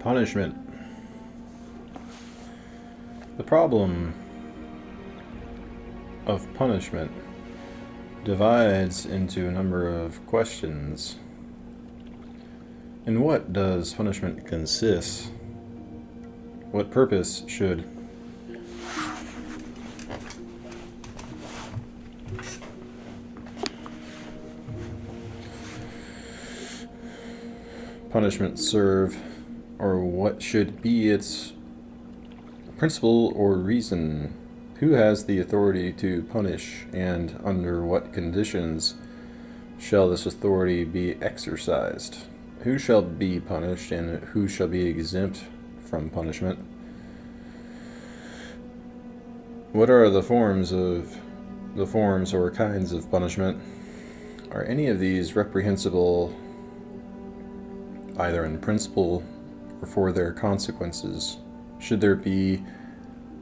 Punishment. The problem of punishment divides into a number of questions. In what does punishment consist? What purpose should punishment serve, or what should be its principle or reason? Who has the authority to punish, and under what conditions shall this authority be exercised? Who shall be punished, and who shall be exempt from punishment? What are the forms or kinds of punishment? Are any of these reprehensible either in principle or for their consequences? Should there be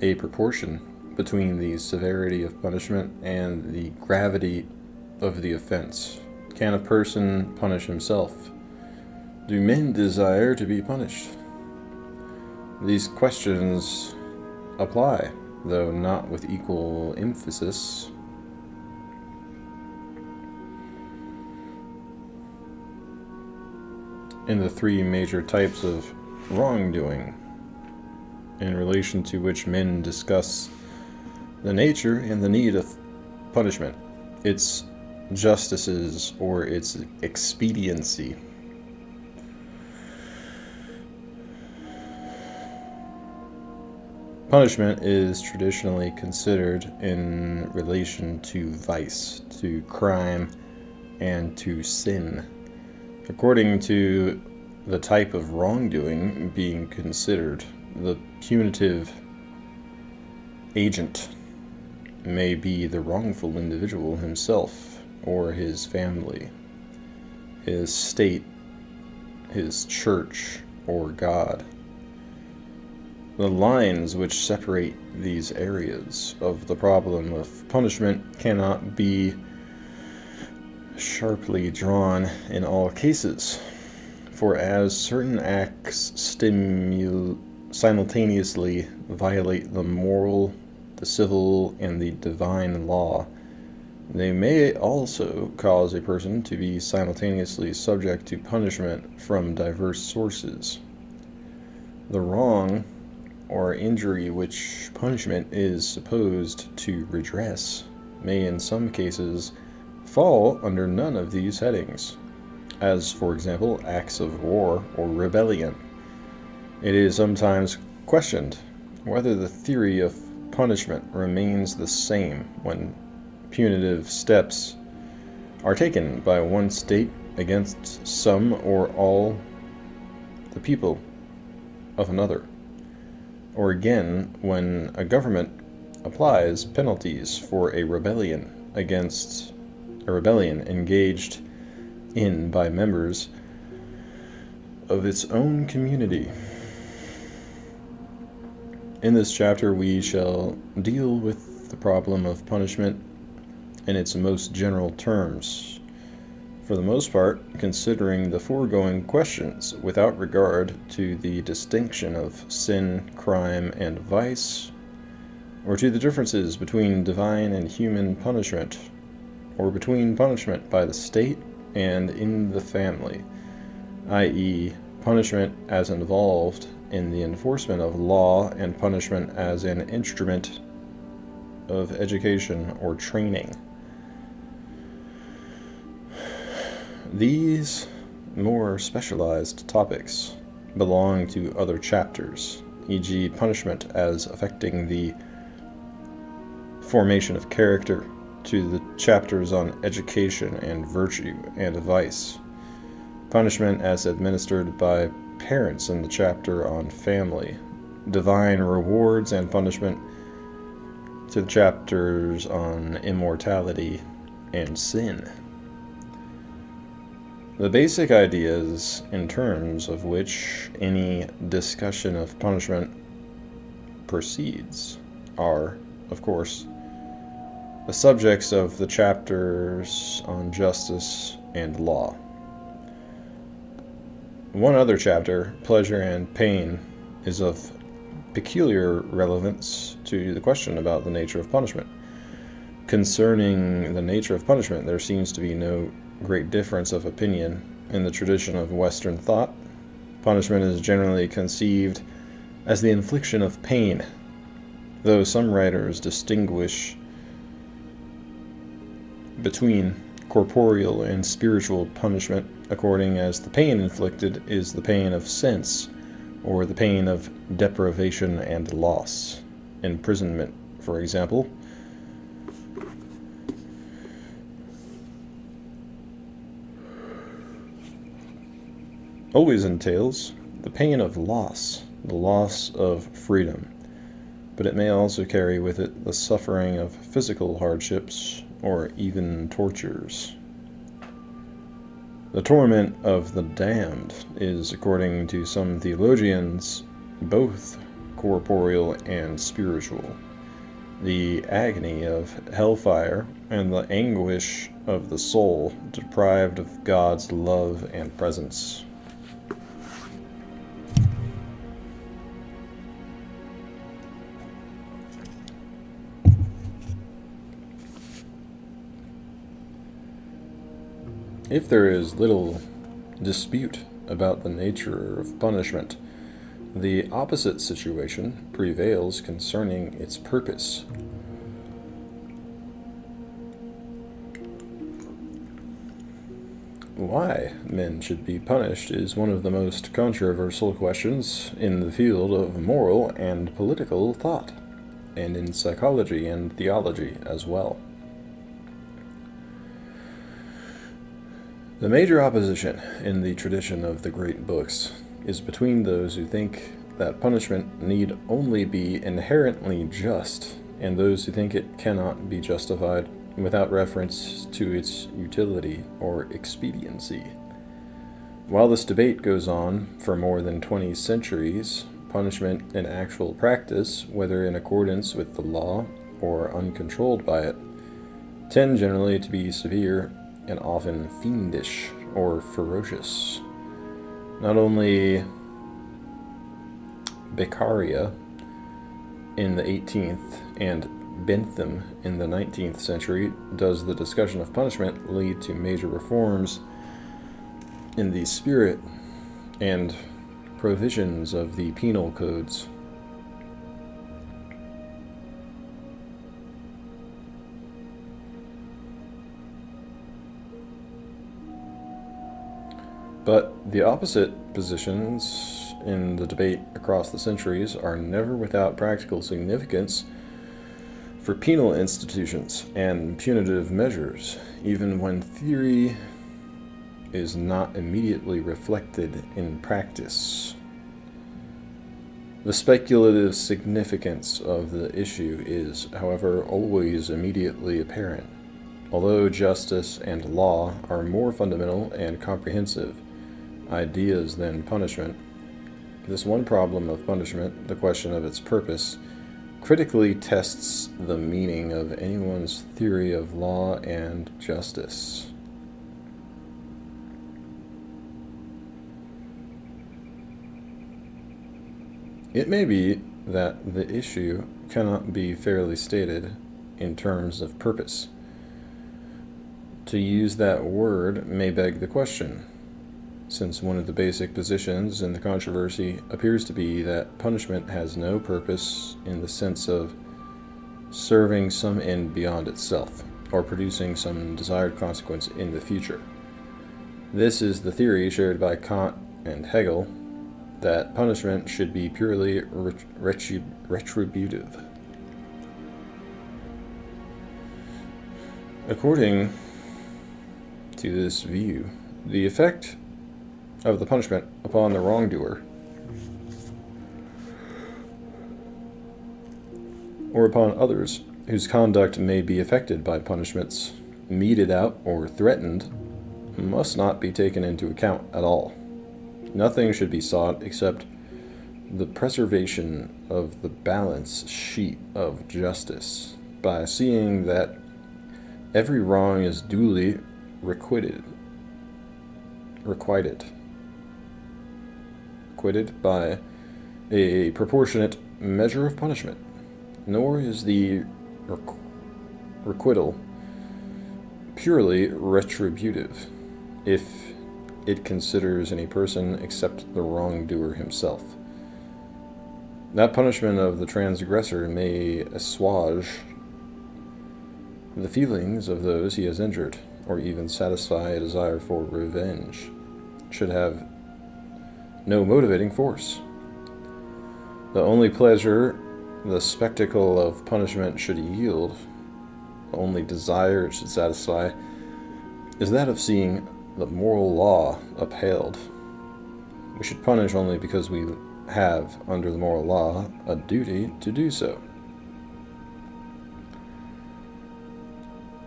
a proportion between the severity of punishment and the gravity of the offense? Can a person punish himself? Do men desire to be punished? These questions apply, though not with equal emphasis. In the three major types of wrongdoing, in relation to which men discuss the nature and the need of punishment, its justices or its expediency. Punishment is traditionally considered in relation to vice, to crime, and to sin. According to the type of wrongdoing being considered, the punitive agent may be the wrongful individual himself or his family, his state, his church, or God. The lines which separate these areas of the problem of punishment cannot be sharply drawn in all cases, for as certain acts simultaneously violate the moral, the civil, and the divine law, they may also cause a person to be simultaneously subject to punishment from diverse sources. The wrong or injury which punishment is supposed to redress may in some cases fall under none of these headings, as for example acts of war or rebellion. It is sometimes questioned whether the theory of punishment remains the same when punitive steps are taken by one state against some or all the people of another, or again when a government applies penalties for a rebellion engaged in by members of its own community. In this chapter, we shall deal with the problem of punishment in its most general terms, for the most part considering the foregoing questions without regard to the distinction of sin, crime, and vice, or to the differences between divine and human punishment, or between punishment by the state and in the family, i.e., punishment as involved in the enforcement of law and punishment as an instrument of education or training. These more specialized topics belong to other chapters, e.g., punishment as affecting the formation of character, to the chapters on education and virtue and vice, punishment as administered by parents in the chapter on family, divine rewards and punishment, to the chapters on immortality and sin. The basic ideas in terms of which any discussion of punishment proceeds are, of course, the subjects of the chapters on justice and law. One other chapter, Pleasure and Pain, is of peculiar relevance to the question about the nature of punishment. Concerning the nature of punishment, there seems to be no great difference of opinion in the tradition of Western thought. Punishment is generally conceived as the infliction of pain, though some writers distinguish between corporeal and spiritual punishment according as the pain inflicted is the pain of sense, or the pain of deprivation and loss. Imprisonment, for example, always entails the pain of loss, the loss of freedom, but it may also carry with it the suffering of physical hardships or even tortures. The torment of the damned is, according to some theologians, both corporeal and spiritual. The agony of hellfire and the anguish of the soul deprived of God's love and presence. If there is little dispute about the nature of punishment, the opposite situation prevails concerning its purpose. Why men should be punished is one of the most controversial questions in the field of moral and political thought, and in psychology and theology as well. The major opposition in the tradition of the great books is between those who think that punishment need only be inherently just and those who think it cannot be justified without reference to its utility or expediency. While this debate goes on for more than 20 centuries, punishment in actual practice, whether in accordance with the law or uncontrolled by it, tend generally to be severe and often fiendish or ferocious. Not only Beccaria in the 18th and Bentham in the 19th century does the discussion of punishment lead to major reforms in the spirit and provisions of the penal codes. But the opposite positions in the debate across the centuries are never without practical significance for penal institutions and punitive measures, even when theory is not immediately reflected in practice. The speculative significance of the issue is, however, always immediately apparent. Although justice and law are more fundamental and comprehensive ideas than punishment, this one problem of punishment, the question of its purpose, critically tests the meaning of anyone's theory of law and justice. It may be that the issue cannot be fairly stated in terms of purpose. To use that word may beg the question, since one of the basic positions in the controversy appears to be that punishment has no purpose in the sense of serving some end beyond itself, or producing some desired consequence in the future. This is the theory shared by Kant and Hegel, that punishment should be purely retributive. According to this view, the effect of the punishment upon the wrongdoer or upon others whose conduct may be affected by punishments meted out or threatened must not be taken into account at all. Nothing should be sought except the preservation of the balance sheet of justice by seeing that every wrong is duly requited. requited by a proportionate measure of punishment, nor is the requital purely retributive, if it considers any person except the wrongdoer himself. That punishment of the transgressor may assuage the feelings of those he has injured, or even satisfy a desire for revenge, should have no motivating force. The only pleasure the spectacle of punishment should yield, the only desire it should satisfy, is that of seeing the moral law upheld. We should punish only because we have, under the moral law, a duty to do so.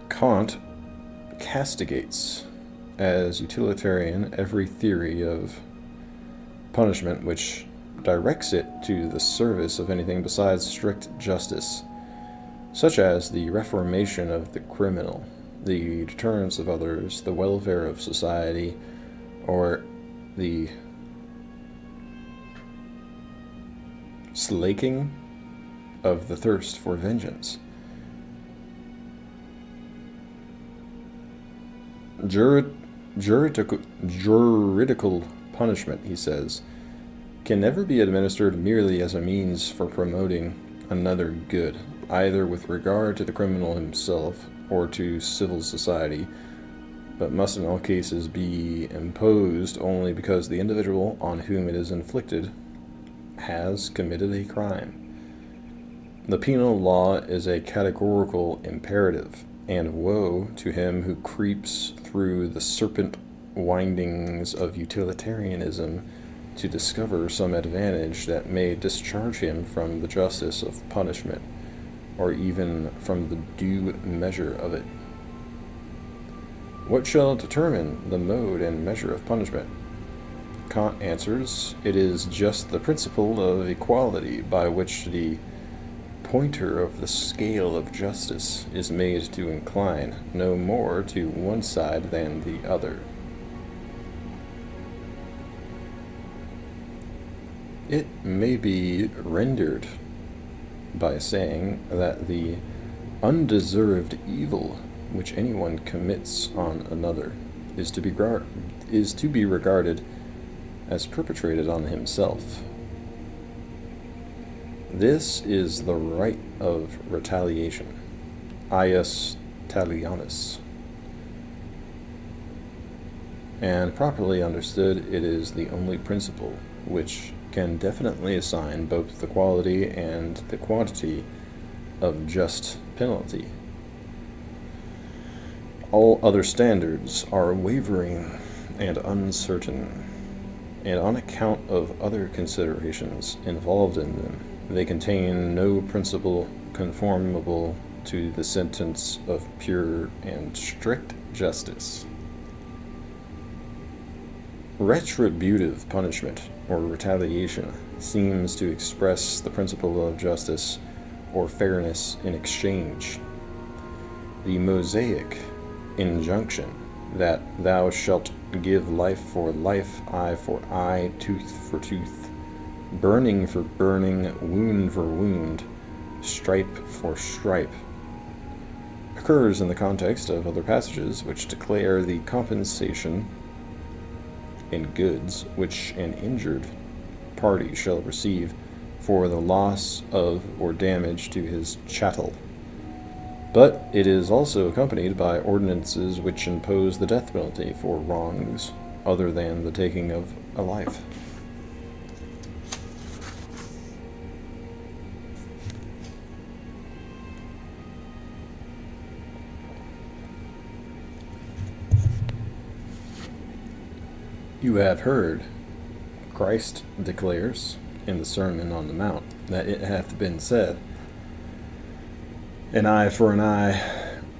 Kant castigates as utilitarian every theory of punishment which directs it to the service of anything besides strict justice, such as the reformation of the criminal, the deterrence of others, the welfare of society, or the slaking of the thirst for vengeance. Juridical punishment, he says, can never be administered merely as a means for promoting another good, either with regard to the criminal himself or to civil society, but must in all cases be imposed only because the individual on whom it is inflicted has committed a crime. The penal law is a categorical imperative, and woe to him who creeps through the serpent windings of utilitarianism to discover some advantage that may discharge him from the justice of punishment, or even from the due measure of it. What shall determine the mode and measure of punishment? Kant answers, it is just the principle of equality by which the pointer of the scale of justice is made to incline no more to one side than the other. It may be rendered by saying that the undeserved evil which anyone commits on another is to be regarded as perpetrated on himself. This is the right of retaliation, ius talianis, and properly understood, it is the only principle which can definitely assign both the quality and the quantity of just penalty. All other standards are wavering and uncertain, and on account of other considerations involved in them, they contain no principle conformable to the sentence of pure and strict justice. Retributive punishment, or retaliation, seems to express the principle of justice or fairness in exchange. The Mosaic injunction that thou shalt give life for life, eye for eye, tooth for tooth, burning for burning, wound for wound, stripe for stripe, occurs in the context of other passages which declare the compensation in goods which an injured party shall receive for the loss of or damage to his chattel. But it is also accompanied by ordinances which impose the death penalty for wrongs other than the taking of a life. You have heard, Christ declares in the Sermon on the Mount, that it hath been said, an eye for an eye,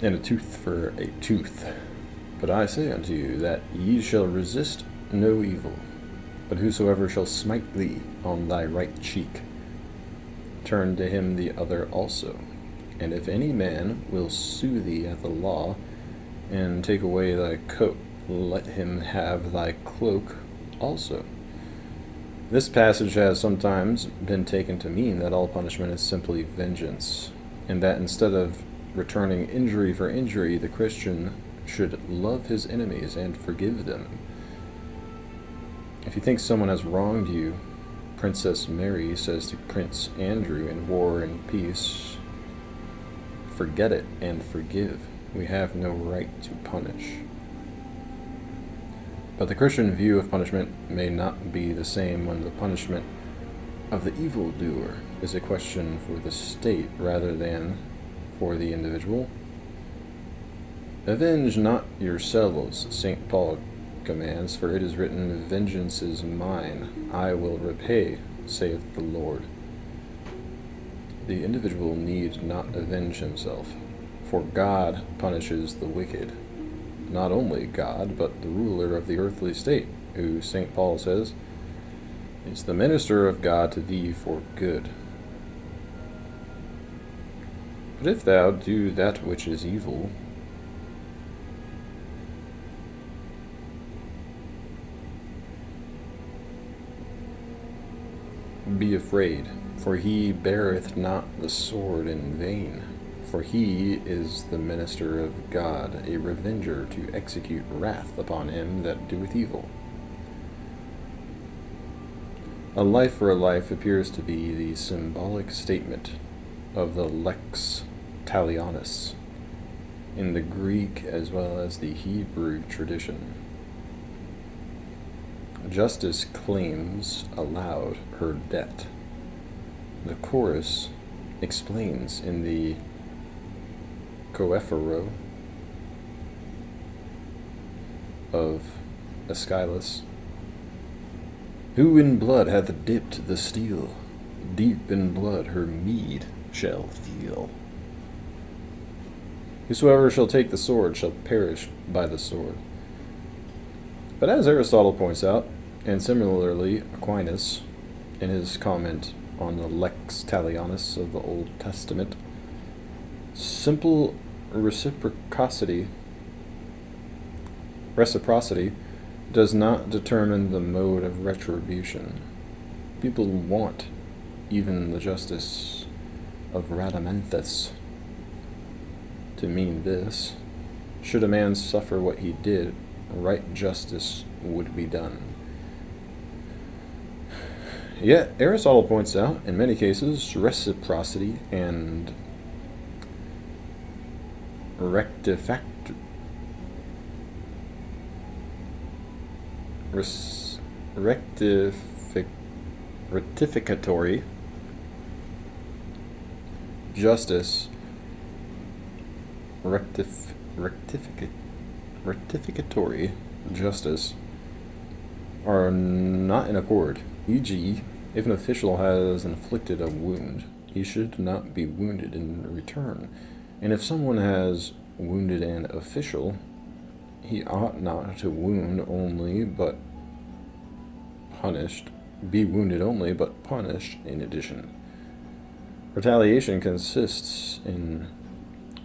and a tooth for a tooth. But I say unto you, that ye shall resist no evil, but whosoever shall smite thee on thy right cheek, turn to him the other also. And if any man will sue thee at the law, and take away thy coat, let him have thy cloak also. This passage has sometimes been taken to mean that all punishment is simply vengeance, and that instead of returning injury for injury, the Christian should love his enemies and forgive them. If you think someone has wronged you, Princess Mary says to Prince Andrew in War and Peace, forget it and forgive. We have no right to punish. But the Christian view of punishment may not be the same when the punishment of the evildoer is a question for the state rather than for the individual. Avenge not yourselves, St. Paul commands, for it is written, vengeance is mine, I will repay, saith the Lord. The individual need not avenge himself, for God punishes the wicked. Not only God, but the ruler of the earthly state, who, St. Paul says, is the minister of God to thee for good. But if thou do that which is evil, be afraid, for he beareth not the sword in vain. For he is the minister of God, a revenger to execute wrath upon him that doeth evil. A life for a life appears to be the symbolic statement of the lex talionis in the Greek as well as the Hebrew tradition. Justice claims aloud her debt. The chorus explains in the Coephoro of Aeschylus, who in blood hath dipped the steel, deep in blood her meed shall feel. Whosoever shall take the sword shall perish by the sword. But as Aristotle points out, and similarly Aquinas, in his comment on the Lex Talionis of the Old Testament, simple reciprocity does not determine the mode of retribution. People want even the justice of Rhadamanthus to mean this. Should a man suffer what he did, right justice would be done. Yet Aristotle points out, in many cases, reciprocity and rectificatory justice rectificatory justice are not in accord. E.g., if an official has inflicted a wound, he should not be wounded in return. And if someone has wounded an official, he ought not to be wounded only, but punished in addition. Retaliation consists in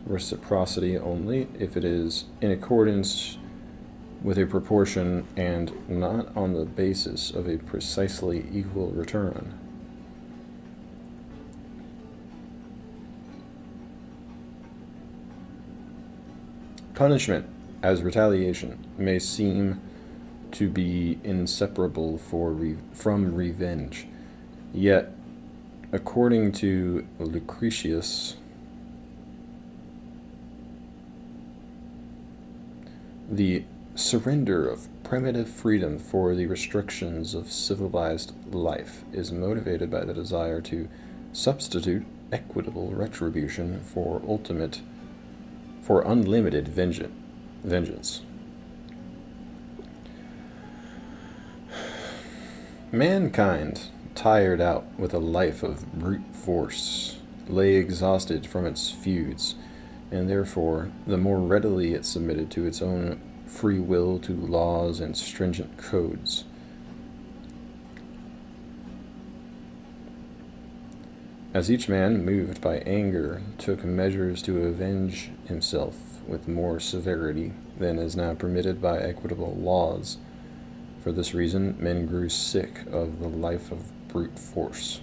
reciprocity only if it is in accordance with a proportion and not on the basis of a precisely equal return. Punishment, as retaliation, may seem to be inseparable from revenge, yet, according to Lucretius, the surrender of primitive freedom for the restrictions of civilized life is motivated by the desire to substitute equitable retribution for unlimited vengeance. Mankind, tired out with a life of brute force, lay exhausted from its feuds, and therefore the more readily it submitted to its own free will to laws and stringent codes. As each man, moved by anger, took measures to avenge himself with more severity than is now permitted by equitable laws, For this reason, men grew sick of the life of brute force.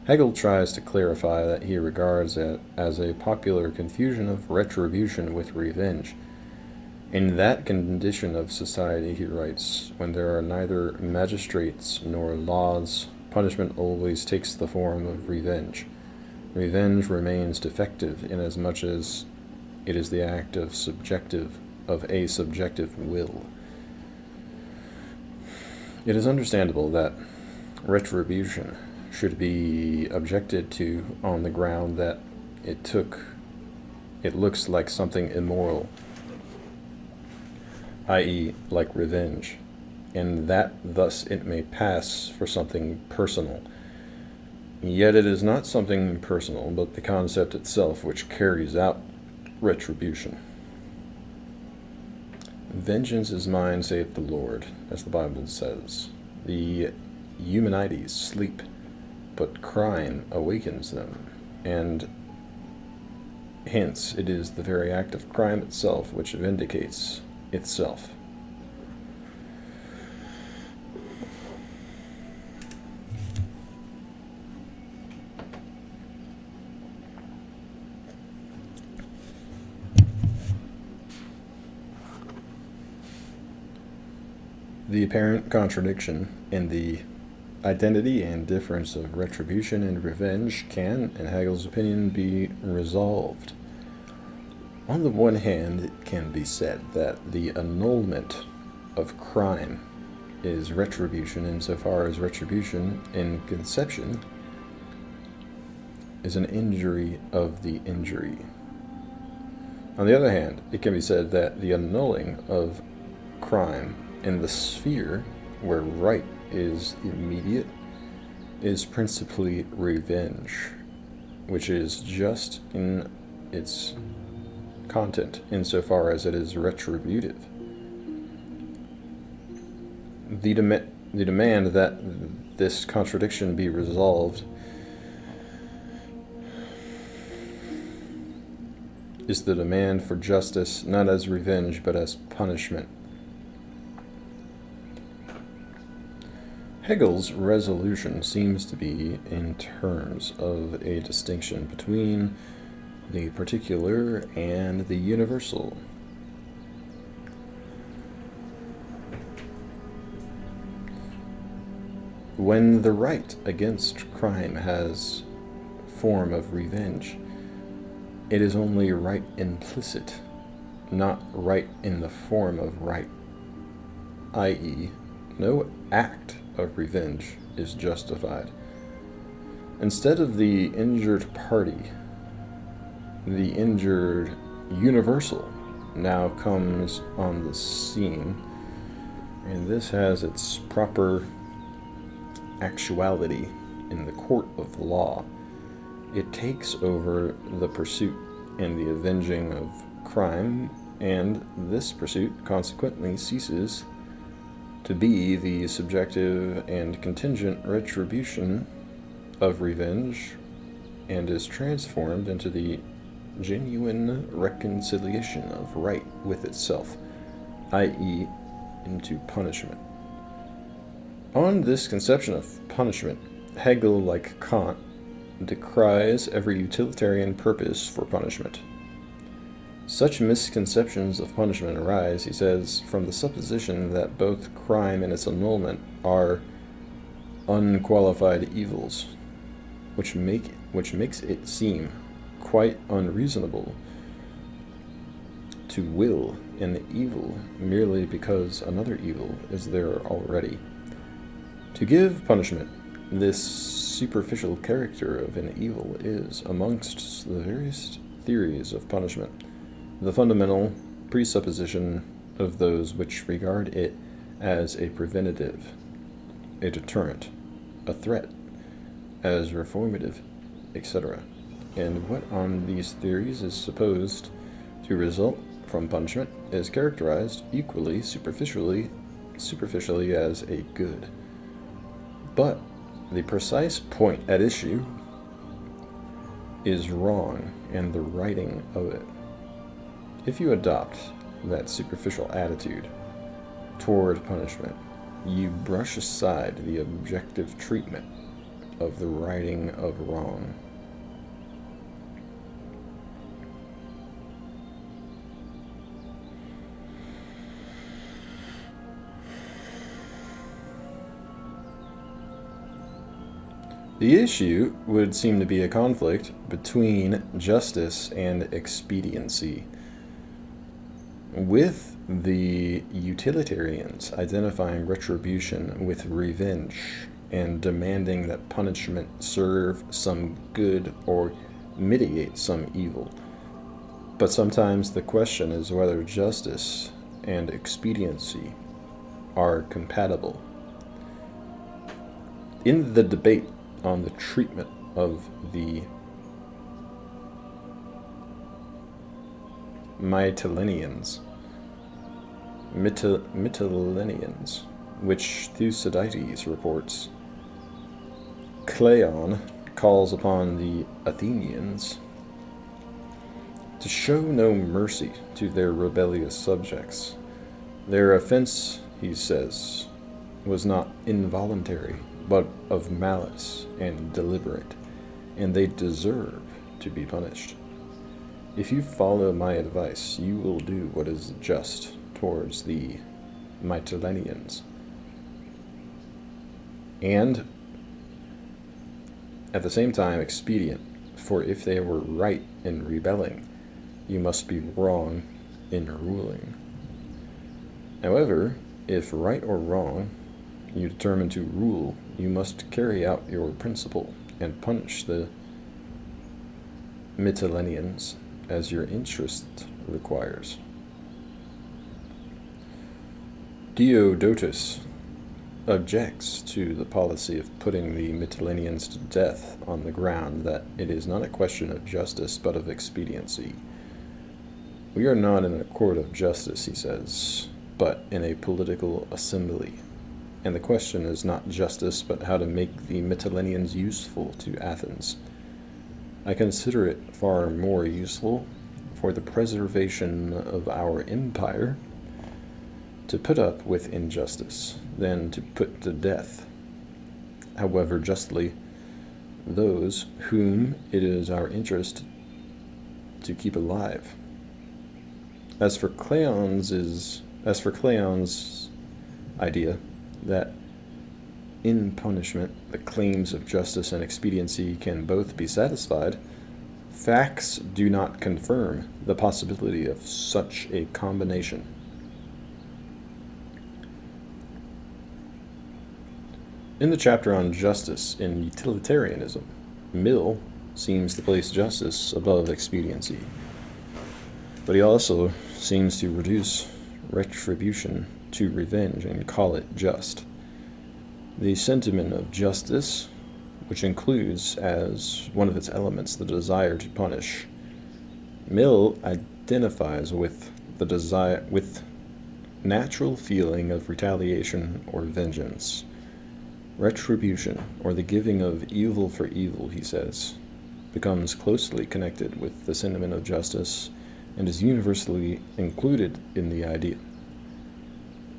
Hegel tries to clarify that he regards it as a popular confusion of retribution with revenge. In that condition of society, he writes, when there are neither magistrates nor laws, punishment always takes the form of revenge. Revenge remains defective inasmuch as it is the act of a subjective will. It is understandable that retribution should be objected to on the ground that it looks like something immoral, i.e., like revenge, and that thus it may pass for something personal. Yet it is not something personal, but the concept itself which carries out retribution. Vengeance is mine, saith the Lord, as the Bible says. The Eumenides sleep, but crime awakens them, and hence it is the very act of crime itself which vindicates itself. The apparent contradiction in the identity and difference of retribution and revenge can, in Hegel's opinion, be resolved. On the one hand, it can be said that the annulment of crime is retribution insofar as retribution in conception is an injury of the injury. On the other hand, it can be said that the annulling of crime in the sphere where right is immediate is principally revenge, which is just in its content insofar as it is retributive. The demand that this contradiction be resolved is the demand for justice not as revenge but as punishment. Hegel's resolution seems to be in terms of a distinction between the particular and the universal. When the right against crime has form of revenge, it is only right implicit, not right in the form of right, i.e., no act of revenge is justified. Instead of the injured party, the injured universal now comes on the scene, and this has its proper actuality in the court of law. It takes over the pursuit and the avenging of crime, and this pursuit consequently ceases to be the subjective and contingent retribution of revenge and is transformed into the genuine reconciliation of right with itself, i.e., into punishment. On this conception of punishment, Hegel, like Kant, decries every utilitarian purpose for punishment. Such misconceptions of punishment arise, he says, from the supposition that both crime and its annulment are unqualified evils, which makes it seem quite unreasonable to will an evil merely because another evil is there already. To give punishment this superficial character of an evil is, amongst the various theories of punishment, the fundamental presupposition of those which regard it as a preventative, a deterrent, a threat, as reformative, etc. And what on these theories is supposed to result from punishment is characterized equally superficially as a good. But the precise point at issue is wrong, and the writing of it. If you adopt that superficial attitude, toward punishment, you brush aside the objective treatment of the righting of wrong. The issue would seem to be a conflict between justice and expediency, with the utilitarians identifying retribution with revenge and demanding that punishment serve some good or mitigate some evil. But sometimes the question is whether justice and expediency are compatible. In the debate on the treatment of the Mytileneans, which Thucydides reports, Cleon calls upon the Athenians to show no mercy to their rebellious subjects. Their offense, he says, was not involuntary, but of malice and deliberate, and they deserve to be punished. If you follow my advice, you will do what is just towards the Mytileneans, and at the same time expedient, for if they were right in rebelling, you must be wrong in ruling. However, if right or wrong, you determine to rule, you must carry out your principle and punish the Mytileneans as your interest requires. Diodotus objects to the policy of putting the Mytileneans to death on the ground that it is not a question of justice but of expediency. We are not in a court of justice, he says, but in a political assembly. And the question is not justice, but how to make the Mytileneans useful to Athens. I consider it far more useful for the preservation of our empire to put up with injustice than to put to death, however justly, those whom it is our interest to keep alive. As for Cleon's idea that in punishment the claims of justice and expediency can both be satisfied, facts do not confirm the possibility of such a combination. In the chapter on justice in utilitarianism, Mill seems to place justice above expediency, but he also seems to reduce retribution to revenge and call it just. The sentiment of justice, which includes as one of its elements the desire to punish, Mill identifies with the desire, with natural feeling of retaliation or vengeance. Retribution, or the giving of evil for evil, he says, becomes closely connected with the sentiment of justice and is universally included in the idea.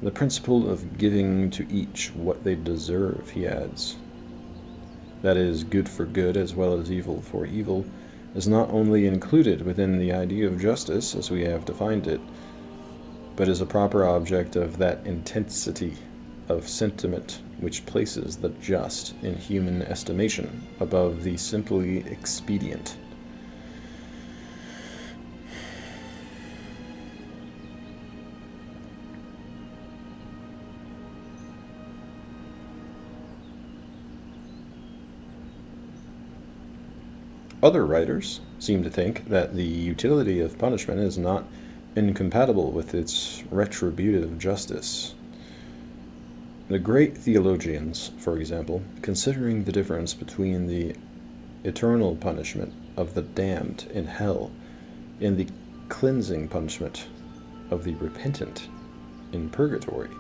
The principle of giving to each what they deserve, he adds, that is, good for good as well as evil for evil, is not only included within the idea of justice as we have defined it, but is a proper object of that intensity of sentiment which places the just in human estimation above the simply expedient. Other writers seem to think that the utility of punishment is not incompatible with its retributive justice. The great theologians, for example, considering the difference between the eternal punishment of the damned in hell and the cleansing punishment of the repentant in purgatory,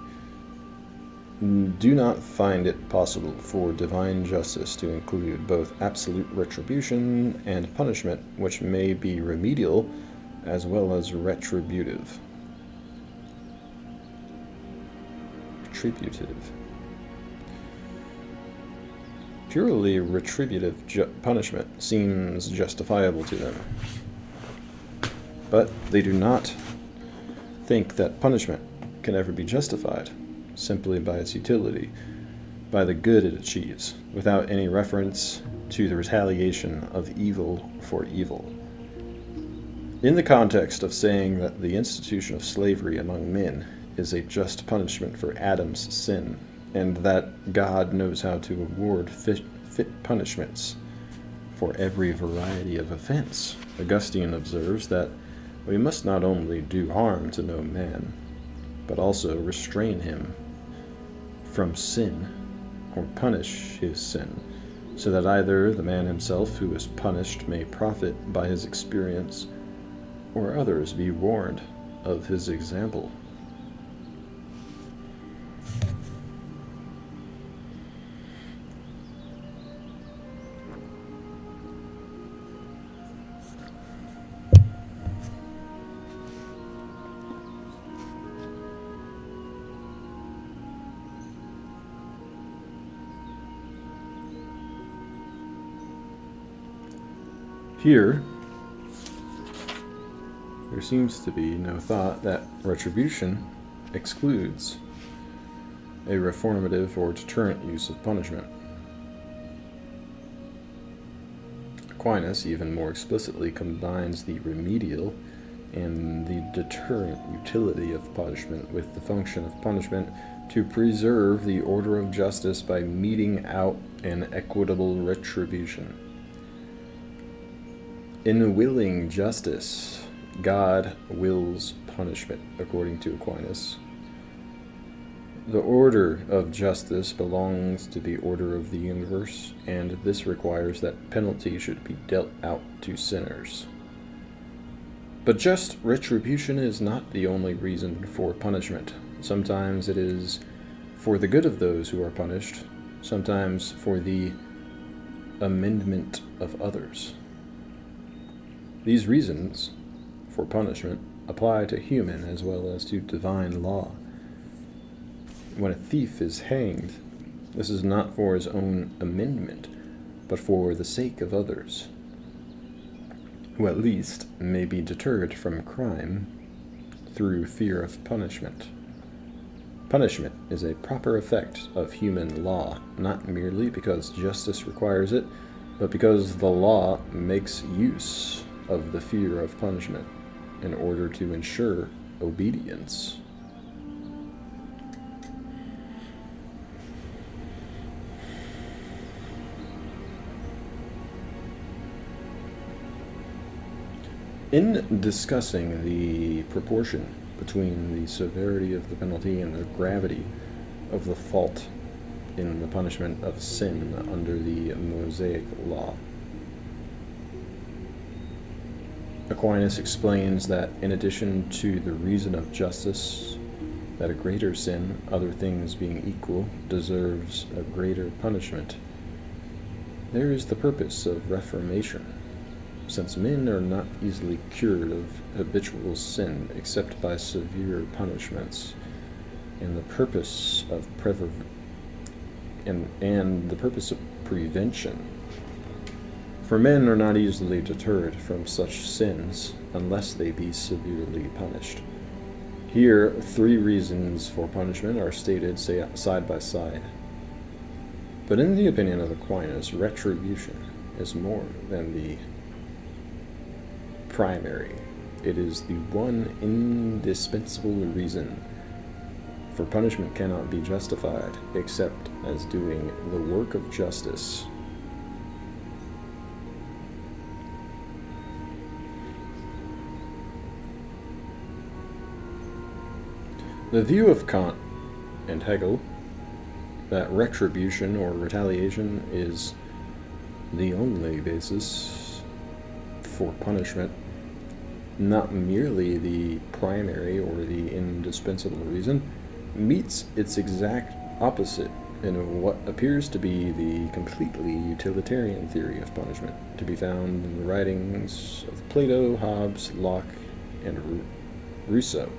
do not find it possible for divine justice to include both absolute retribution and punishment which may be remedial as well as retributive. retributive. Purely retributive punishment seems justifiable to them. But they do not think that punishment can ever be justified simply by its utility, by the good it achieves, without any reference to the retaliation of evil for evil. In the context of saying that the institution of slavery among men is a just punishment for Adam's sin, and that God knows how to award fit punishments for every variety of offense, Augustine observes that we must not only do harm to no man, but also restrain him from sin, or punish his sin, so that either the man himself who is punished may profit by his experience, or others be warned of his example. Here, there seems to be no thought that retribution excludes a reformative or deterrent use of punishment. Aquinas even more explicitly combines the remedial and the deterrent utility of punishment with the function of punishment to preserve the order of justice by meting out an equitable retribution. In willing justice, God wills punishment, according to Aquinas. The order of justice belongs to the order of the universe, and this requires that penalty should be dealt out to sinners. But just retribution is not the only reason for punishment. Sometimes it is for the good of those who are punished, sometimes for the amendment of others. These reasons for punishment apply to human as well as to divine law. When a thief is hanged, this is not for his own amendment, but for the sake of others, who at least may be deterred from crime through fear of punishment. Punishment is a proper effect of human law, not merely because justice requires it, but because the law makes use of the fear of punishment in order to ensure obedience. In discussing the proportion between the severity of the penalty and the gravity of the fault in the punishment of sin under the Mosaic law, Aquinas explains that in addition to the reason of justice, that a greater sin, other things being equal, deserves a greater punishment, there is the purpose of reformation, since men are not easily cured of habitual sin except by severe punishments, and the purpose of prevention. For men are not easily deterred from such sins unless they be severely punished. Here, 3 reasons for punishment are stated side by side. But in the opinion of Aquinas, retribution is more than the primary. It is the one indispensable reason, for punishment cannot be justified except as doing the work of justice. The view of Kant and Hegel that retribution or retaliation is the only basis for punishment, not merely the primary or the indispensable reason, meets its exact opposite in what appears to be the completely utilitarian theory of punishment, to be found in the writings of Plato, Hobbes, Locke, and Rousseau.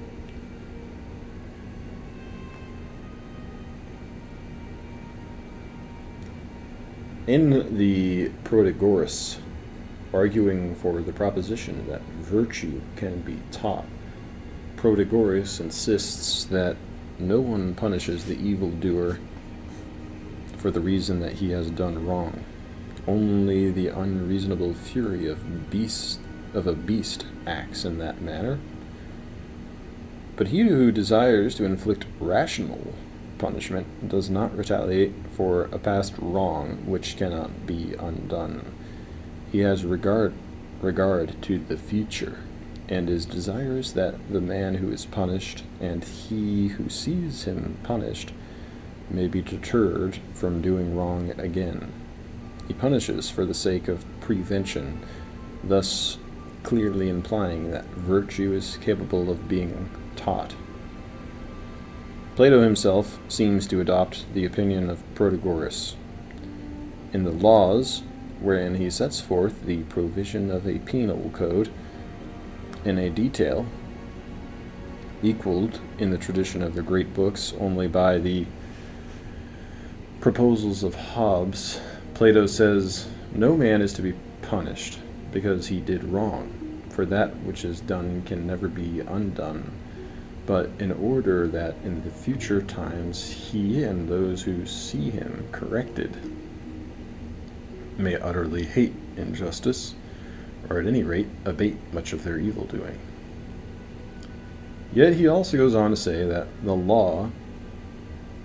In the Protagoras, arguing for the proposition that virtue can be taught, Protagoras insists that no one punishes the evildoer for the reason that he has done wrong. Only the unreasonable fury of a beast acts in that manner. But he who desires to inflict rational punishment does not retaliate for a past wrong which cannot be undone. He has regard to the future, and is desirous that the man who is punished and he who sees him punished may be deterred from doing wrong again. He punishes for the sake of prevention, thus clearly implying that virtue is capable of being taught. Plato himself seems to adopt the opinion of Protagoras. In the Laws, wherein he sets forth the provision of a penal code in a detail equaled in the tradition of the great books only by the proposals of Hobbes, Plato says, "No man is to be punished because he did wrong, for that which is done can never be undone, but in order that in the future times he and those who see him corrected may utterly hate injustice, or at any rate abate much of their evil doing." Yet he also goes on to say that the law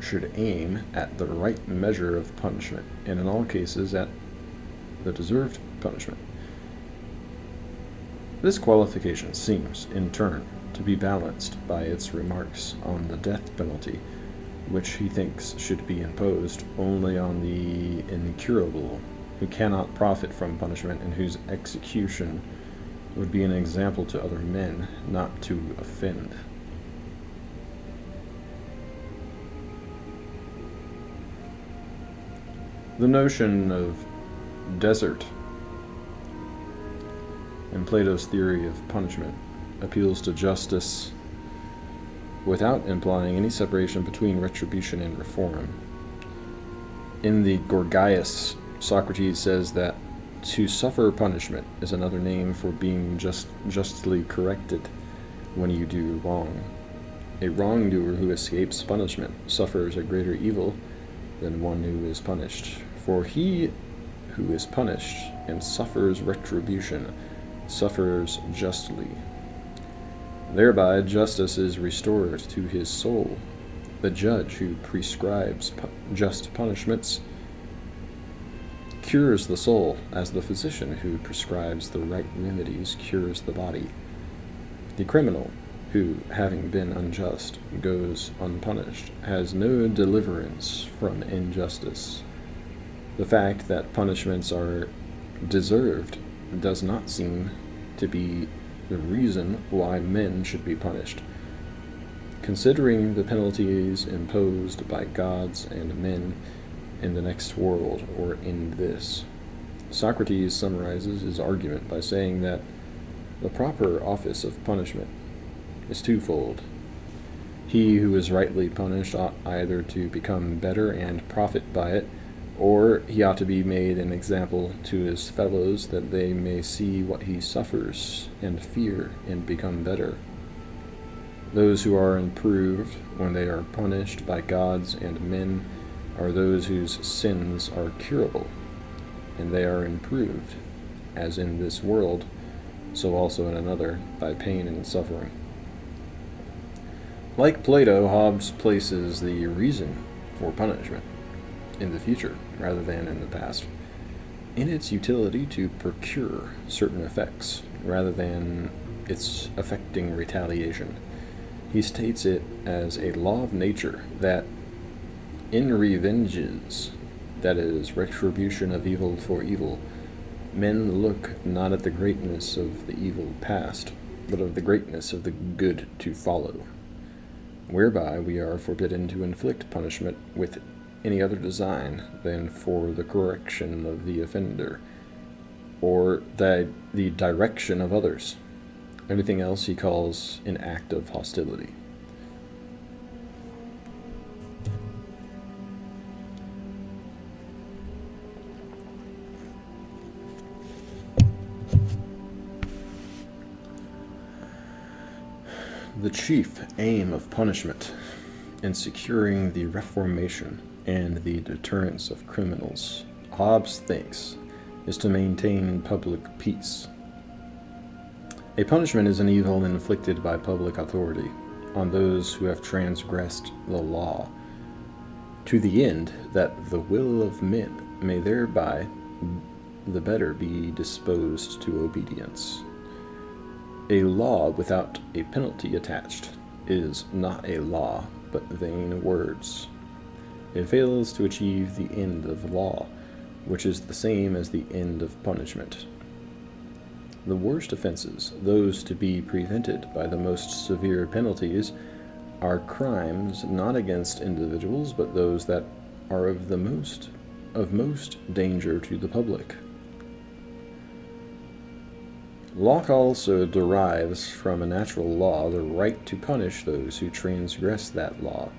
should aim at the right measure of punishment, and in all cases at the deserved punishment. This qualification seems, in turn, to be balanced by its remarks on the death penalty, which he thinks should be imposed only on the incurable, who cannot profit from punishment and whose execution would be an example to other men not to offend. The notion of desert in Plato's theory of punishment appeals to justice without implying any separation between retribution and reform. In the Gorgias, Socrates says that to suffer punishment is another name for being justly corrected when you do wrong. A wrongdoer who escapes punishment suffers a greater evil than one who is punished. For he who is punished and suffers retribution suffers justly. Thereby justice is restored to his soul. The judge who prescribes just punishments cures the soul, as the physician who prescribes the right remedies cures the body. The criminal who, having been unjust, goes unpunished, has no deliverance from injustice. The fact that punishments are deserved does not seem to be the reason why men should be punished. Considering the penalties imposed by gods and men in the next world or in this, Socrates summarizes his argument by saying that the proper office of punishment is twofold. He who is rightly punished ought either to become better and profit by it, or he ought to be made an example to his fellows that they may see what he suffers and fear and become better. Those who are improved when they are punished by gods and men are those whose sins are curable, and they are improved, as in this world, so also in another, by pain and suffering. Like Plato, Hobbes places the reason for punishment in the future rather than in the past, in its utility to procure certain effects rather than its affecting retaliation. He states it as a law of nature that in revenges, that is, retribution of evil for evil, men look not at the greatness of the evil past, but of the greatness of the good to follow, whereby we are forbidden to inflict punishment with any other design than for the correction of the offender, or the direction of others. Everything else he calls an act of hostility. The chief aim of punishment in securing the reformation and the deterrence of criminals, Hobbes thinks, is to maintain public peace. A punishment is an evil inflicted by public authority on those who have transgressed the law, to the end that the will of men may thereby the better be disposed to obedience. A law without a penalty attached is not a law, but vain words. It fails to achieve the end of law, which is the same as the end of punishment. The worst offenses, those to be prevented by the most severe penalties, are crimes not against individuals, but those that are of most danger to the public. Locke also derives from a natural law the right to punish those who transgress that law,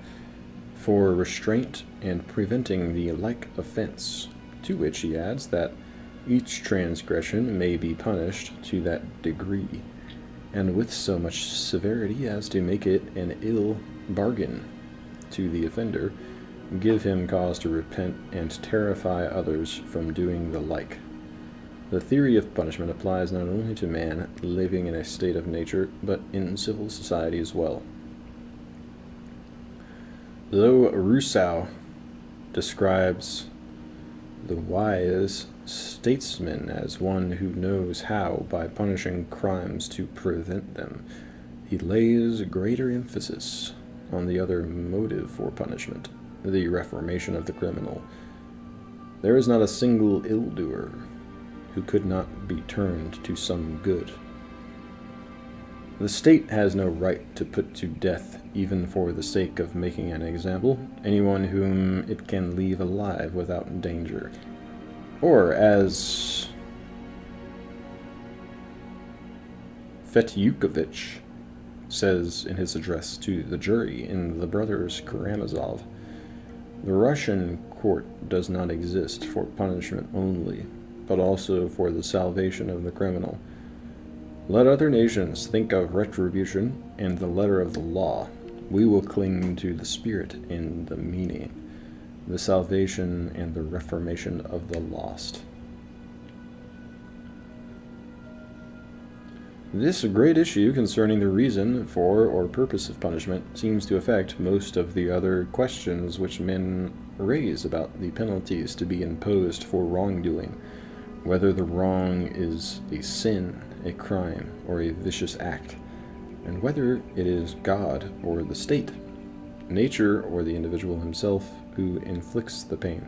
for restraint and preventing the like offense, to which he adds that each transgression may be punished to that degree, and with so much severity as to make it an ill bargain to the offender, give him cause to repent, and terrify others from doing the like. The theory of punishment applies not only to man living in a state of nature, but in civil society as well. Though Rousseau describes the wise statesman as one who knows how, by punishing crimes, to prevent them, he lays greater emphasis on the other motive for punishment, the reformation of the criminal. There is not a single ill-doer who could not be turned to some good. The state has no right to put to death, even for the sake of making an example, anyone whom it can leave alive without danger. Or, as Fetyukovich says in his address to the jury in The Brothers Karamazov, the Russian court does not exist for punishment only, but also for the salvation of the criminal. Let other nations think of retribution and the letter of the law. We will cling to the spirit and the meaning, the salvation and the reformation of the lost. This great issue concerning the reason for or purpose of punishment seems to affect most of the other questions which men raise about the penalties to be imposed for wrongdoing, whether the wrong is a sin, a crime, or a vicious act, and whether it is God or the state, nature or the individual himself who inflicts the pain.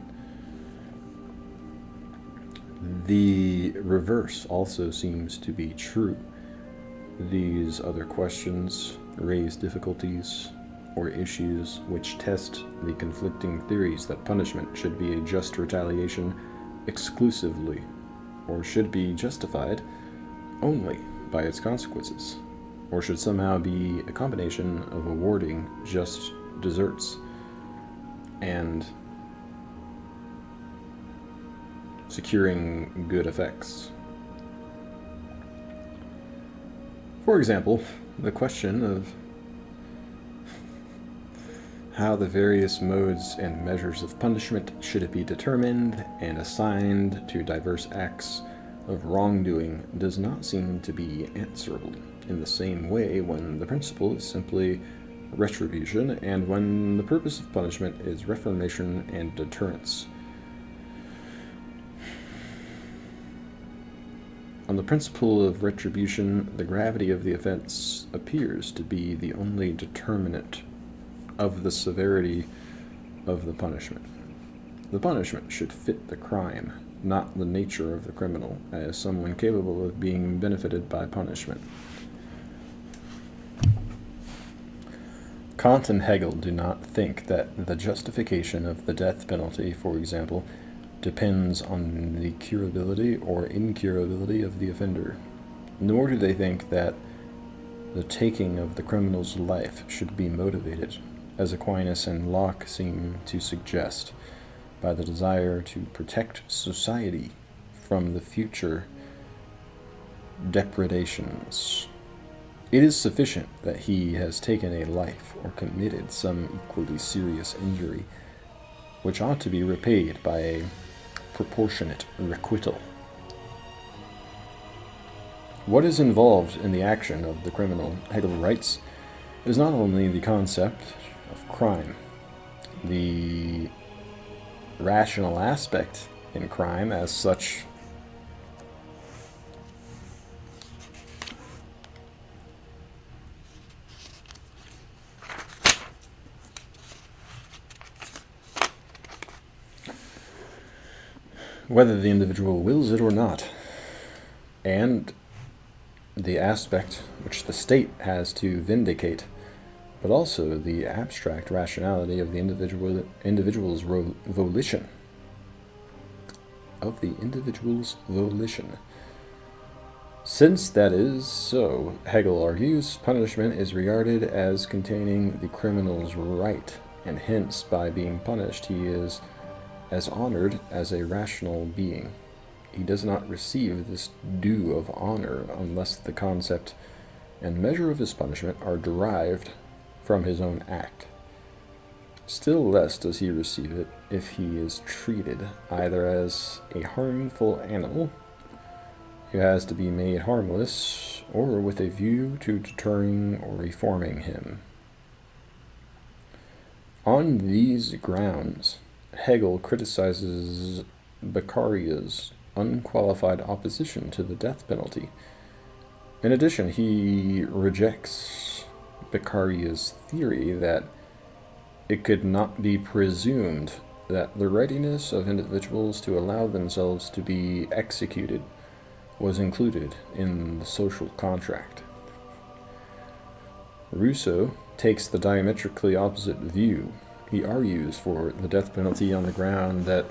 The reverse also seems to be true. These other questions raise difficulties or issues which test the conflicting theories that punishment should be a just retaliation exclusively, or should be justified only by its consequences, or should somehow be a combination of awarding just deserts and securing good effects. For example, the question of how the various modes and measures of punishment should be determined and assigned to diverse acts of wrongdoing does not seem to be answerable in the same way when the principle is simply retribution and when the purpose of punishment is reformation and deterrence. On the principle of retribution, the gravity of the offense appears to be the only determinant of the severity of the punishment. The punishment should fit the crime, not the nature of the criminal, as someone capable of being benefited by punishment. Kant and Hegel do not think that the justification of the death penalty, for example, depends on the curability or incurability of the offender, nor do they think that the taking of the criminal's life should be motivated, as Aquinas and Locke seem to suggest, by the desire to protect society from the future depredations It is sufficient that he has taken a life or committed some equally serious injury, which ought to be repaid by a proportionate requital. What is involved in the action of the criminal, Hegel writes, is not only the concept of crime, the rational aspect in crime as such whether the individual wills it or not, and the aspect which the state has to vindicate, but also the abstract rationality of the individual's volition. Since that is so, Hegel argues, punishment is regarded as containing the criminal's right, and hence, by being punished, he is as honored as a rational being. He does not receive this due of honor unless the concept and measure of his punishment are derived from his own act. Still less does he receive it if he is treated either as a harmful animal who has to be made harmless, or with a view to deterring or reforming him. On these grounds, Hegel criticizes Beccaria's unqualified opposition to the death penalty. In addition, he rejects Beccaria's theory that it could not be presumed that the readiness of individuals to allow themselves to be executed was included in the social contract. Rousseau takes the diametrically opposite view. He argues for the death penalty on the ground that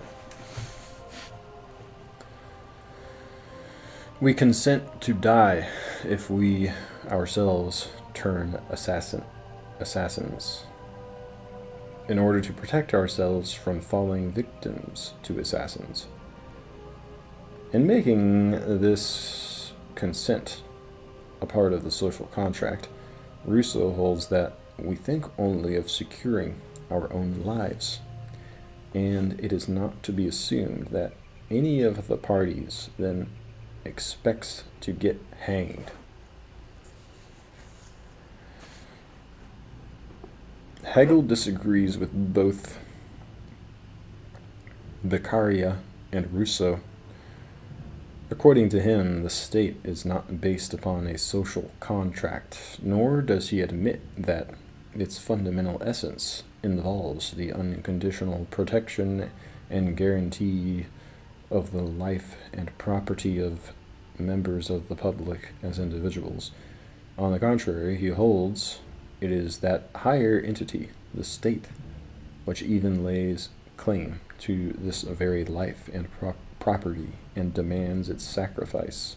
we consent to die if we ourselves turn assassins, in order to protect ourselves from falling victims to assassins. In making this consent a part of the social contract, Rousseau holds that we think only of securing our own lives, and it is not to be assumed that any of the parties then expects to get hanged. Hegel disagrees with both Beccaria and Rousseau. According to him, the state is not based upon a social contract, nor does he admit that its fundamental essence involves the unconditional protection and guarantee of the life and property of members of the public as individuals. On the contrary, he holds it is that higher entity, the state, which even lays claim to this very life and property and demands its sacrifice.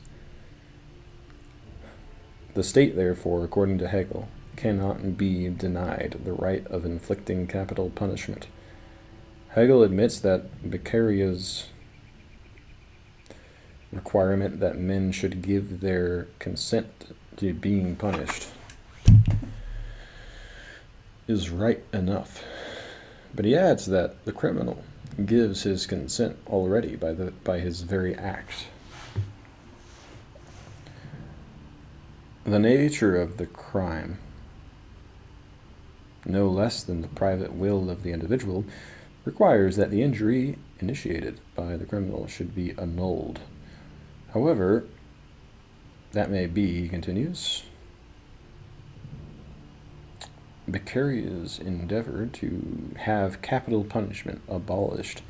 The state, therefore, according to Hegel, cannot be denied the right of inflicting capital punishment. Hegel admits that Beccaria's requirement that men should give their consent to being punished is right enough, but he adds that the criminal gives his consent already by his very act. The nature of the crime, no less than the private will of the individual, requires that the injury initiated by the criminal should be annulled. However, that may be, he continues, Beccaria's endeavor to have capital punishment abolished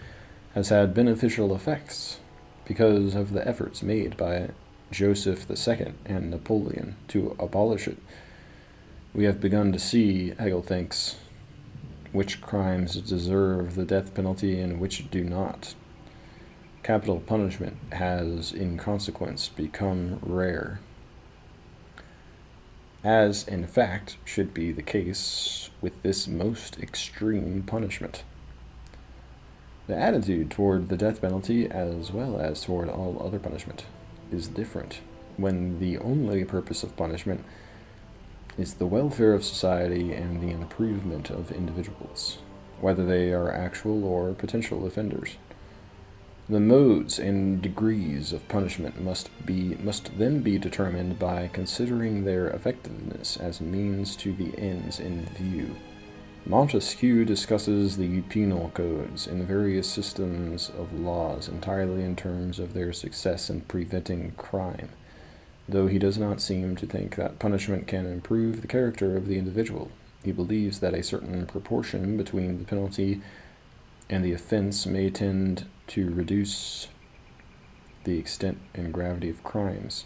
has had beneficial effects because of the efforts made by Joseph II and Napoleon to abolish it. We have begun to see, Hegel thinks, which crimes deserve the death penalty and which do not. Capital punishment has, in consequence, become rare, as in fact should be the case with this most extreme punishment. The attitude toward the death penalty, as well as toward all other punishment, is different when the only purpose of punishment is the welfare of society and the improvement of individuals, whether they are actual or potential offenders. The modes and degrees of punishment must then be determined by considering their effectiveness as means to the ends in view. Montesquieu discusses the penal codes and various systems of laws entirely in terms of their success in preventing crime, though he does not seem to think that punishment can improve the character of the individual. He believes that a certain proportion between the penalty and the offense may tend to reduce the extent and gravity of crimes.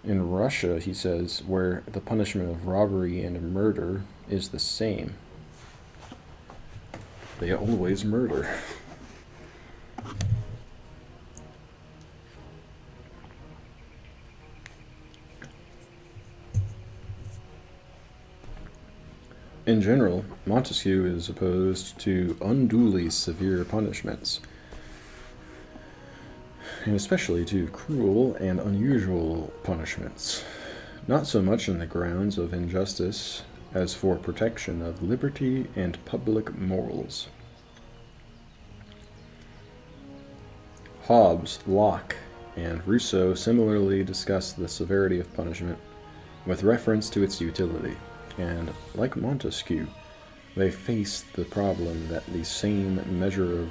In Russia, he says, where the punishment of robbery and murder is the same, they always murder. In general, Montesquieu is opposed to unduly severe punishments, and especially to cruel and unusual punishments, not so much on the grounds of injustice as for protection of liberty and public morals. Hobbes, Locke, and Rousseau similarly discuss the severity of punishment with reference to its utility, and, like Montesquieu, they face the problem that the same measure of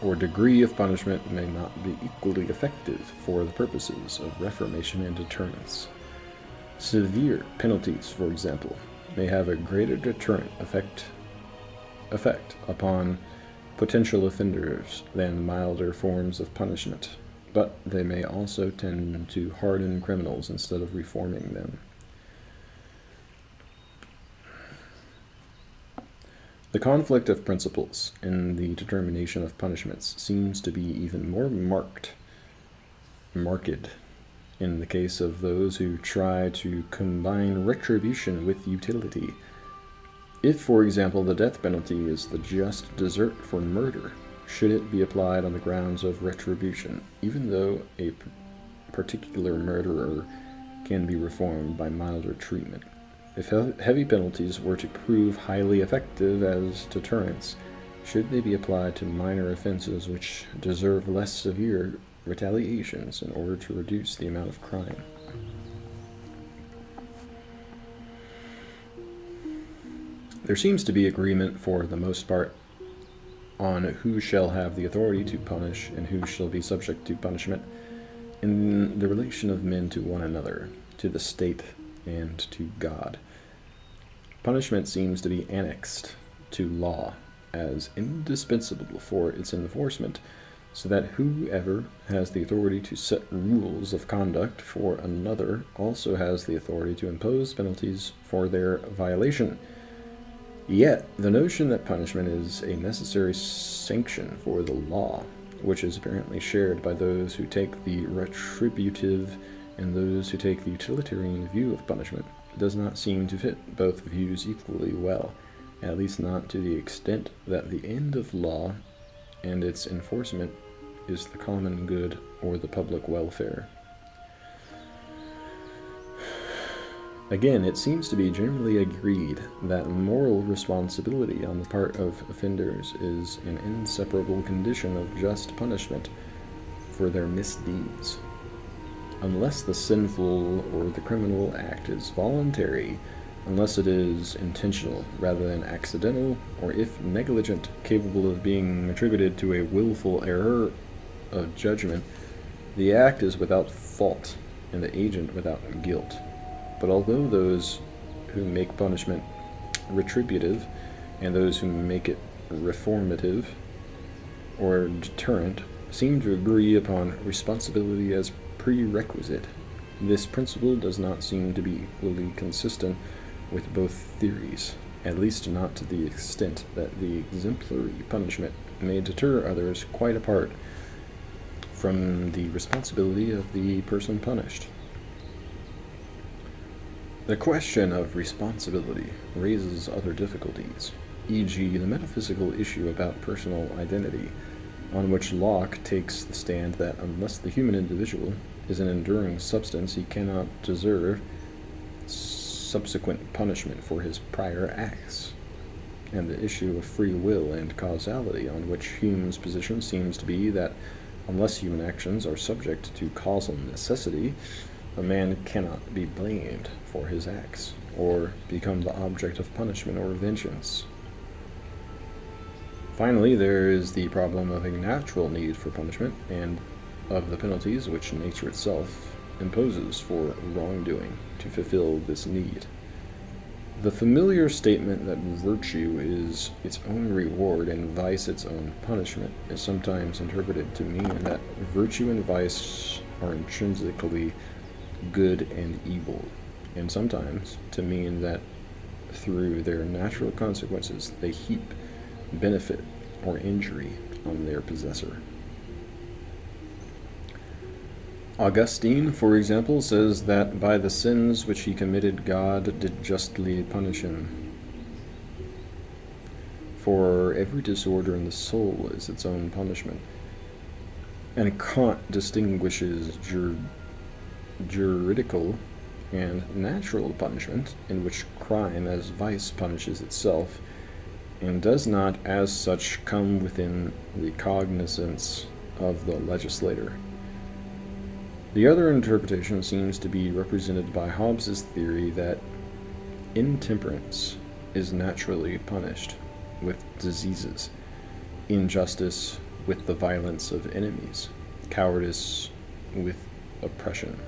or degree of punishment may not be equally effective for the purposes of reformation and deterrence. Severe penalties, for example, may have a greater deterrent effect upon potential offenders than milder forms of punishment, but they may also tend to harden criminals instead of reforming them. The conflict of principles in the determination of punishments seems to be even more marked in the case of those who try to combine retribution with utility. If, for example, the death penalty is the just desert for murder, should it be applied on the grounds of retribution, even though a particular murderer can be reformed by milder treatment? If heavy penalties were to prove highly effective as deterrents, should they be applied to minor offenses which deserve less severe retaliations in order to reduce the amount of crime? There seems to be agreement for the most part on who shall have the authority to punish and who shall be subject to punishment in the relation of men to one another, to the state, and to God. Punishment seems to be annexed to law as indispensable for its enforcement, so that whoever has the authority to set rules of conduct for another also has the authority to impose penalties for their violation. Yet, the notion that punishment is a necessary sanction for the law, which is apparently shared by those who take the retributive and those who take the utilitarian view of punishment, does not seem to fit both views equally well, at least not to the extent that the end of law and its enforcement is the common good or the public welfare. Again, it seems to be generally agreed that moral responsibility on the part of offenders is an inseparable condition of just punishment for their misdeeds. Unless the sinful or the criminal act is voluntary, unless it is intentional rather than accidental, or if negligent, capable of being attributed to a willful error of judgment, the act is without fault and the agent without guilt. But although those who make punishment retributive and those who make it reformative or deterrent seem to agree upon responsibility as prerequisite, this principle does not seem to be equally consistent with both theories, at least not to the extent that the exemplary punishment may deter others quite apart from the responsibility of the person punished. The question of responsibility raises other difficulties, e.g., the metaphysical issue about personal identity, on which Locke takes the stand that unless the human individual is an enduring substance, he cannot deserve subsequent punishment for his prior acts, and the issue of free will and causality, on which Hume's position seems to be that unless human actions are subject to causal necessity, a man cannot be blamed for his acts, or become the object of punishment or vengeance. Finally, there is the problem of a natural need for punishment, and of the penalties which nature itself imposes for wrongdoing to fulfill this need. The familiar statement that virtue is its own reward and vice its own punishment is sometimes interpreted to mean that virtue and vice are intrinsically good and evil, and sometimes to mean that through their natural consequences they heap benefit or injury on their possessor. Augustine, for example, says that by the sins which he committed God did justly punish him. For every disorder in the soul is its own punishment. And Kant distinguishes juridical and natural punishment, in which crime as vice punishes itself, and does not as such come within the cognizance of the legislator. The other interpretation seems to be represented by Hobbes's theory that intemperance is naturally punished with diseases, injustice with the violence of enemies, cowardice with oppression.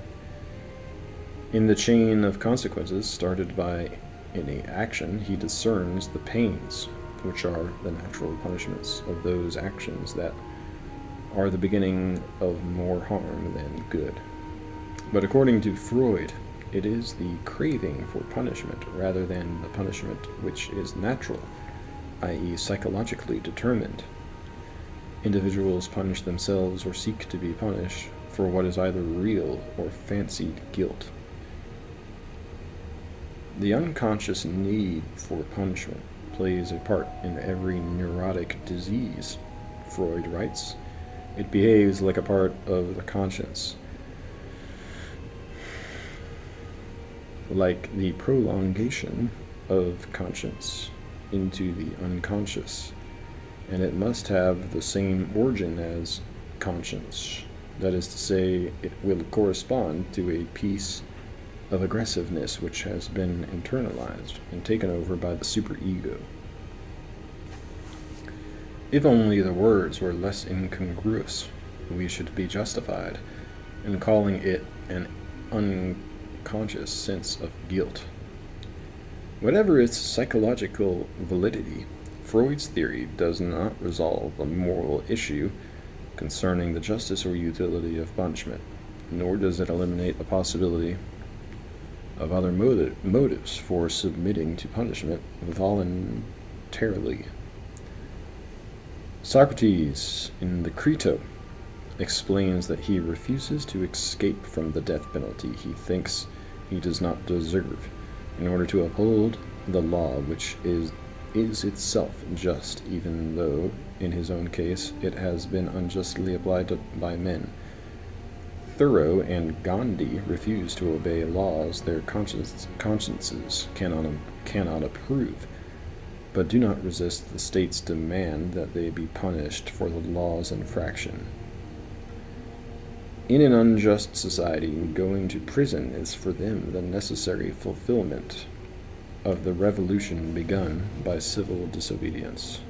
In the chain of consequences started by any action, he discerns the pains, which are the natural punishments of those actions that are the beginning of more harm than good. But according to Freud, it is the craving for punishment rather than the punishment which is natural, i.e., psychologically determined. Individuals punish themselves or seek to be punished for what is either real or fancied guilt. The unconscious need for punishment plays a part in every neurotic disease. Freud writes, it behaves like a part of the conscience, like the prolongation of conscience into the unconscious, and it must have the same origin as conscience. That is to say, it will correspond to a piece of aggressiveness which has been internalized and taken over by the superego. If only the words were less incongruous, we should be justified in calling it an unconscious sense of guilt. Whatever its psychological validity, Freud's theory does not resolve the moral issue concerning the justice or utility of punishment, nor does it eliminate the possibility of other motives for submitting to punishment voluntarily. Socrates, in the Crito, explains that he refuses to escape from the death penalty he thinks he does not deserve, in order to uphold the law which is itself just, even though, in his own case, it has been unjustly applied by men. Thoreau and Gandhi refuse to obey laws their consciences cannot approve, but do not resist the state's demand that they be punished for the law's infraction. In an unjust society, going to prison is for them the necessary fulfillment of the revolution begun by civil disobedience.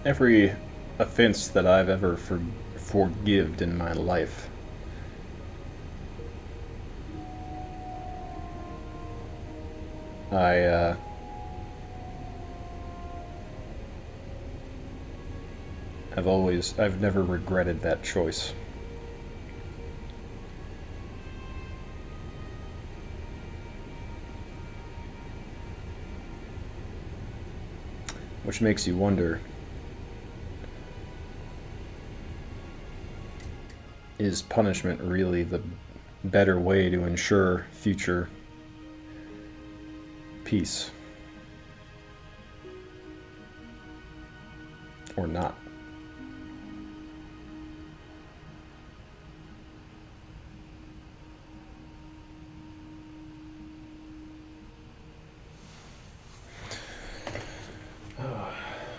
every offense that I've ever forgived in my life, I I've never regretted that choice. Which makes you wonder, is punishment really the better way to ensure future peace? Or not?